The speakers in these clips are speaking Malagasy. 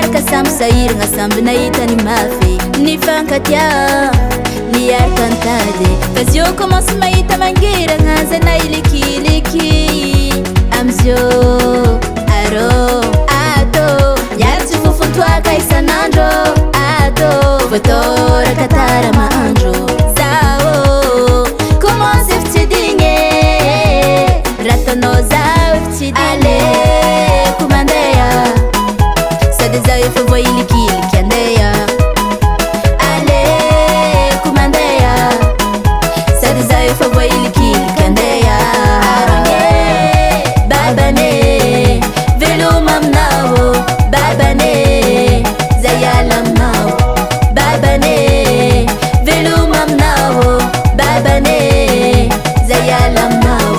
Niarka samby sahiragna samby nahitany mafy nifankatia niarkantady fa zio commence mahita mangiragna zana ilikiliky amzio arô ato miaratsy fofontoaka isanandro ato voatoraka tara mahandro zao commence efa tsy digny ratanao zao efa tsy aleko mandeha sady zao efa voailikiliky andeha aleko mandeha sady zao efa voailikiliky andeha babane veloma aminao babane zay ala aminao babane veloma aminao babane zay ala aminao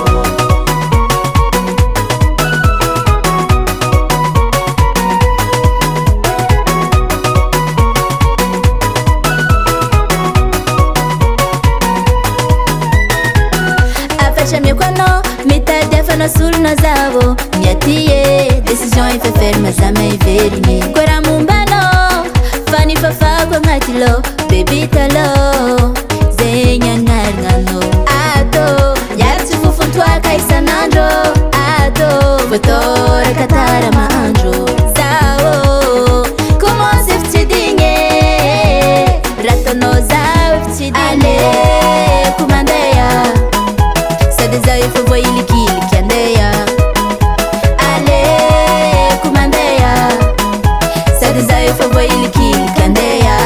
Afashameko anao mitady afana solona zavo miatie décision efa ferme za maiverigny koa raha mombanao fa nifafako agnaty lo bebitalo zegny agnarinanao ato miaratsy fofontoaka isanandro ato voatoraka tara mahandro zao commence efa tsy digny ratanao zao efa tsy digny aleko mandeha sady zao efa voailikiliky andeha aleko mandeha sady zao efa voailikiliky andeha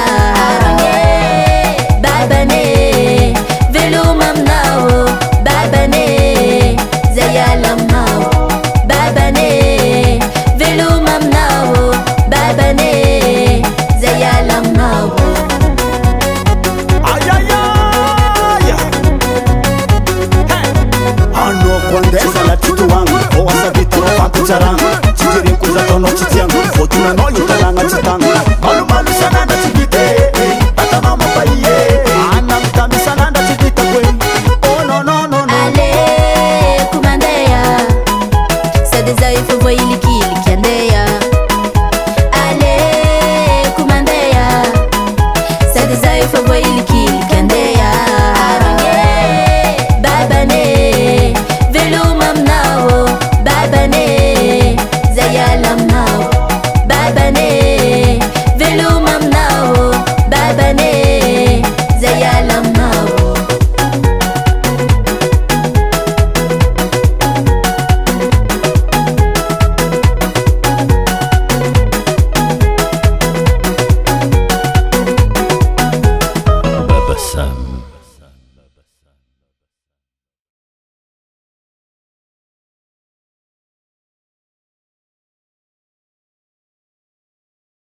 babane veloma aminao babane zay ala aminao babane veloma aminao babane zay ala aminao Andesa la tituangu o asabita no pakucharanga chijiri kuzato no chitiangu fotuna no yutalanga chitanga malu malu sananda chibite ata mama paiye ana mtami sananda chibita kwe oh no no no no ale kumandeya sade zao efa voailikiliky andeha ale kumandeya sade zao efa voailikiliky andeha babane veloma aminao babane zay ala aminao babane veloma aminao babane zay ala aminao Baba Sam.